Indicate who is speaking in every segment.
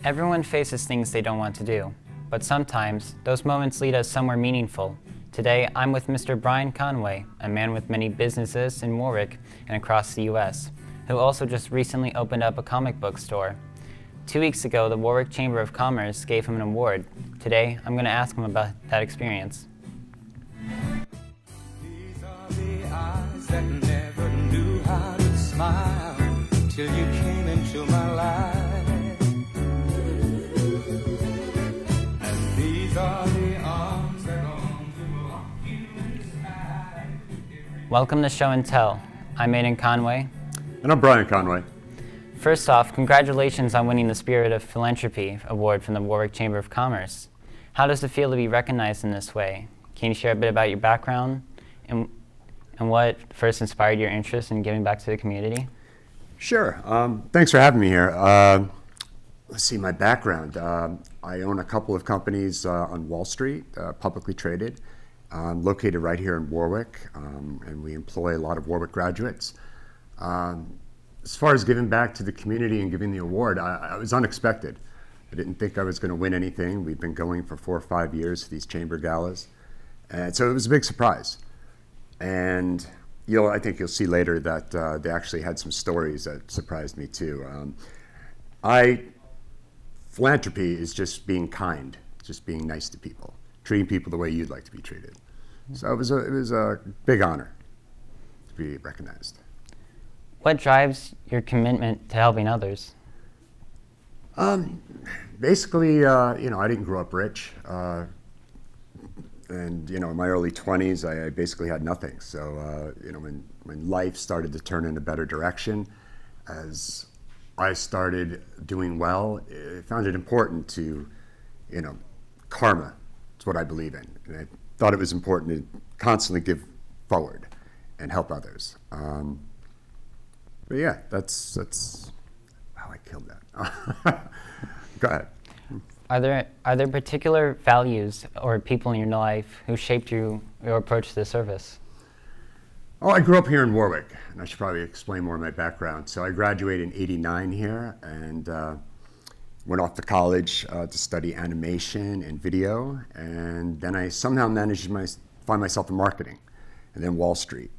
Speaker 1: Everyone faces things they don't want to do, but sometimes those moments lead us somewhere meaningful. Today, I'm with Mr. Brian Conway, a man with many businesses in Warwick and across the U.S., who also just recently opened up a comic book store. 2 weeks ago, the Warwick Chamber of Commerce gave him an award. Today, I'm going to ask him about that experience.
Speaker 2: These are the eyes that never knew how to smile till you came into my life. And these are the arms that long to walk you inside.
Speaker 1: Welcome to Show and Tell. I'm Aidan Conway.
Speaker 3: And I'm Brian Conway.
Speaker 1: First off, congratulations on winning the Spirit of Philanthropy award from the Warwick Chamber of Commerce. How does it feel to be recognized in this way? Can you share a bit about your background and what first inspired your interest in giving back to the community?
Speaker 3: Sure. Thanks for having me here. Let's see, my background. I own a couple of companies on Wall Street, publicly traded, located right here in Warwick, and we employ a lot of Warwick graduates. As far as giving back to the community and giving the award, I was unexpected. I didn't think I was going to win anything. We've been going for 4 or 5 years, these chamber galas. And so it was a big surprise. And I think you'll see later that they actually had some stories that surprised me too. Philanthropy is just being kind, just being nice to people, treating people the way you'd like to be treated. So it was a big honor to be recognized.
Speaker 1: What drives your commitment to helping others?
Speaker 3: Basically, I didn't grow up rich. And, in my early 20s, I basically had nothing. So, when life started to turn in a better direction, as I started doing well, I found it important to, karma. It's what I believe in. And I thought it was important to constantly give forward and help others. But yeah, that's how I killed that. Go ahead.
Speaker 1: Are there particular values or people in your life who shaped your approach to the service?
Speaker 3: Oh, I grew up here in Warwick, and I should probably explain more of my background. So I graduated in '89 here, and went off to college to study animation and video, and then I somehow managed to find myself in marketing, and then Wall Street.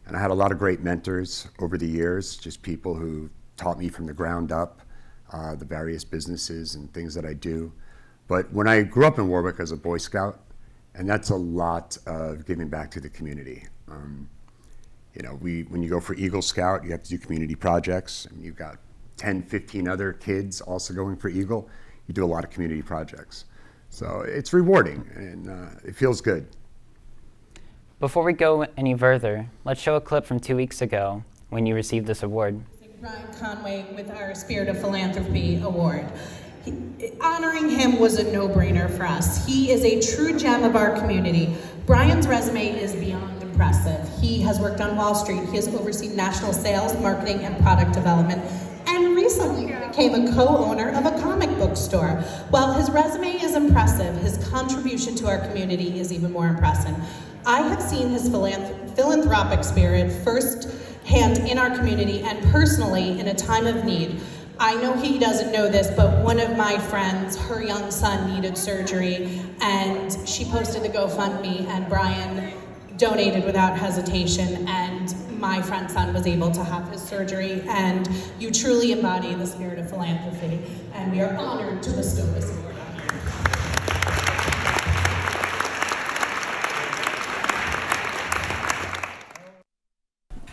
Speaker 3: And I had a lot of great mentors over the years, just people who taught me from the ground up the various businesses and things that I do. But when I grew up in Warwick as a Boy Scout, and that's a lot of giving back to the community. When you go for Eagle Scout, you have to do community projects, and you've got 10, 15 other kids also going for Eagle. You do a lot of community projects. So it's rewarding, and it feels good.
Speaker 1: Before we go any further, let's show a clip from 2 weeks ago when you received this award.
Speaker 4: Brian Conway with our Spirit of Philanthropy Award. Honoring him was a no-brainer for us. He is a true gem of our community. Brian's resume is beyond impressive. He has worked on Wall Street. He has overseen national sales, marketing, and product development, and recently became a co-owner of a comic book store. While his resume is impressive, his contribution to our community is even more impressive. I have seen his philanthropic spirit firsthand in our community and personally in a time of need. I know he doesn't know this, but one of my friends, her young son needed surgery, and she posted the GoFundMe, and Brian donated without hesitation, and my friend's son was able to have his surgery, and you truly embody the spirit of philanthropy, and we are honored to bestow this award.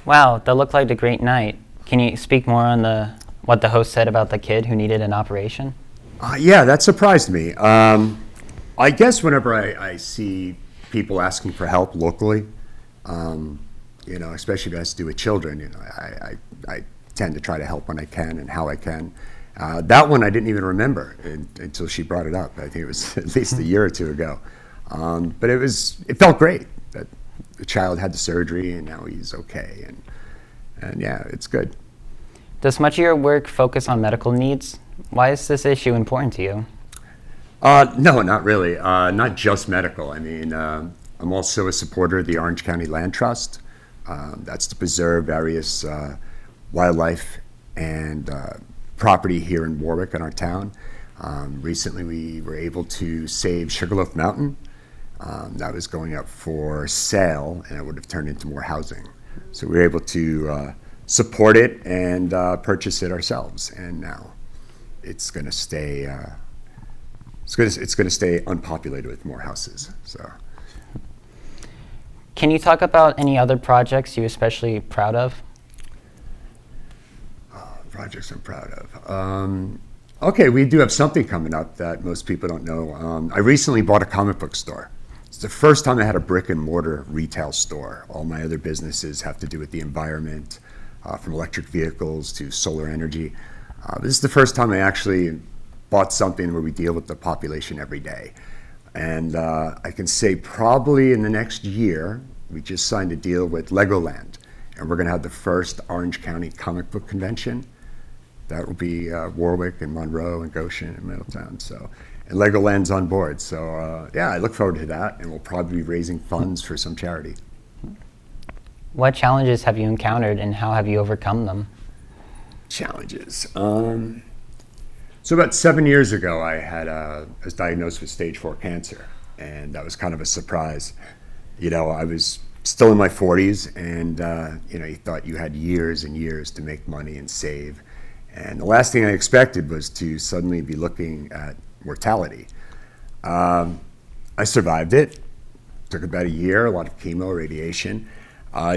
Speaker 1: Wow, that looked like a great night. Can you speak more on what the host said about the kid who needed an operation?
Speaker 3: Yeah, that surprised me. I guess whenever I see people asking for help locally, especially if it has to do with children, I tend to try to help when I can and how I can. That one I didn't even remember until she brought it up. I think it was at least a year or two ago. But it felt great that the child had the surgery and now he's okay, and yeah, it's good.
Speaker 1: Does much of your work focus on medical needs? Why is this issue important to you?
Speaker 3: No, not really. Not just medical. I mean, I'm also a supporter of the Orange County Land Trust. That's to preserve various wildlife and property here in Warwick in our town. Recently, we were able to save Sugarloaf Mountain. That was going up for sale, and it would have turned into more housing. So we were able to support it and purchase it ourselves. And now it's going to stay. It's going to stay unpopulated with more houses. So.
Speaker 1: Can you talk about any other projects you're especially proud of?
Speaker 3: Projects I'm proud of. Okay, we do have something coming up that most people don't know. I recently bought a comic book store. It's the first time I had a brick and mortar retail store. All my other businesses have to do with the environment, from electric vehicles to solar energy. This is the first time I actually bought something where we deal with the population every day. And I can say probably in the next year, we just signed a deal with Legoland, and we're going to have the first Orange County comic book convention. That will be Warwick and Monroe and Goshen and Middletown. So, and Legoland's on board. So yeah, I look forward to that, and we'll probably be raising funds for some charity.
Speaker 1: What challenges have you encountered, and how have you overcome them?
Speaker 3: Challenges. So about 7 years ago, I was diagnosed with stage 4 cancer, and that was kind of a surprise. I was still in my 40s, and you thought you had years and years to make money and save. And the last thing I expected was to suddenly be looking at mortality. I survived it. Took about a year, a lot of chemo, radiation.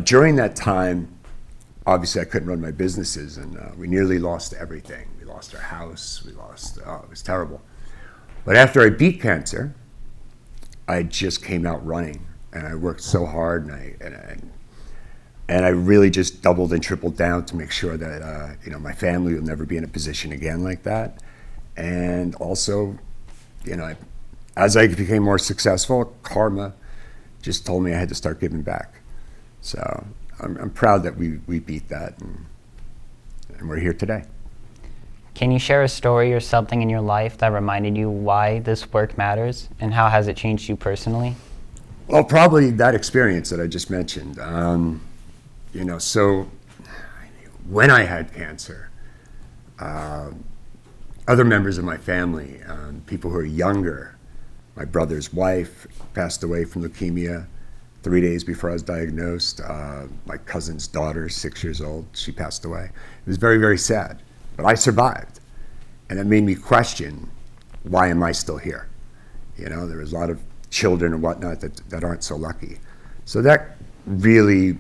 Speaker 3: During that time, obviously I couldn't run my businesses, and we nearly lost everything. We lost our house, it was terrible. But after I beat cancer, I just came out running, and I worked so hard, and I really just doubled and tripled down to make sure that my family will never be in a position again like that. And also, as I became more successful, karma just told me I had to start giving back. So I'm proud that we beat that, and we're here today.
Speaker 1: Can you share a story or something in your life that reminded you why this work matters, and how has it changed you personally?
Speaker 3: Well, probably that experience that I just mentioned. So when I had cancer, other members of my family, people who are younger, my brother's wife passed away from leukemia 3 days before I was diagnosed. My cousin's daughter, 6 years old, she passed away. It was very, very sad, but I survived. And it made me question, why am I still here? There was a lot of children and whatnot that aren't so lucky. So that really,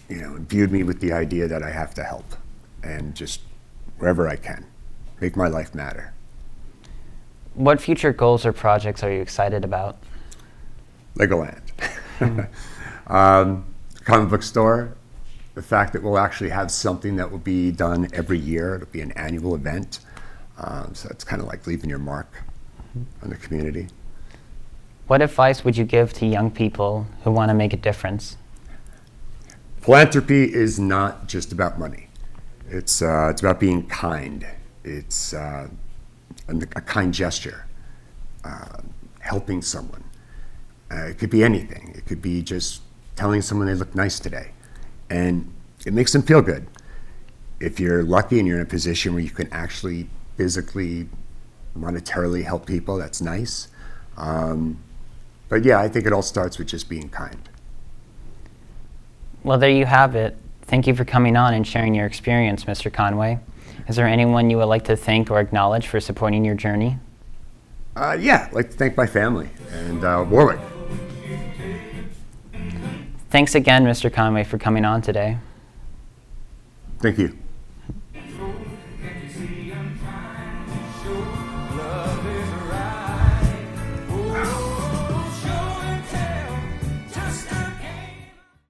Speaker 3: imbued me with the idea that I have to help, and just wherever I can, make my life matter.
Speaker 1: What future goals or projects are you excited about?
Speaker 3: Legoland. Comic book store. The fact that we'll actually have something that will be done every year. It'll be an annual event. So it's kind of like leaving your mark on the community.
Speaker 1: What advice would you give to young people who want to make a difference?
Speaker 3: Philanthropy is not just about money. It's about being kind. It's a kind gesture, helping someone. It could be anything. It could be just telling someone they look nice today, and it makes them feel good. If you're lucky and you're in a position where you can actually physically, monetarily help people, that's nice. But yeah, I think it all starts with just being kind.
Speaker 1: Well, there you have it. Thank you for coming on and sharing your experience, Mr. Conway. Is there anyone you would like to thank or acknowledge for supporting your journey?
Speaker 3: Yeah, I'd like to thank my family and Warwick.
Speaker 1: Thanks again, Mr. Conway, for coming on today.
Speaker 3: Thank you.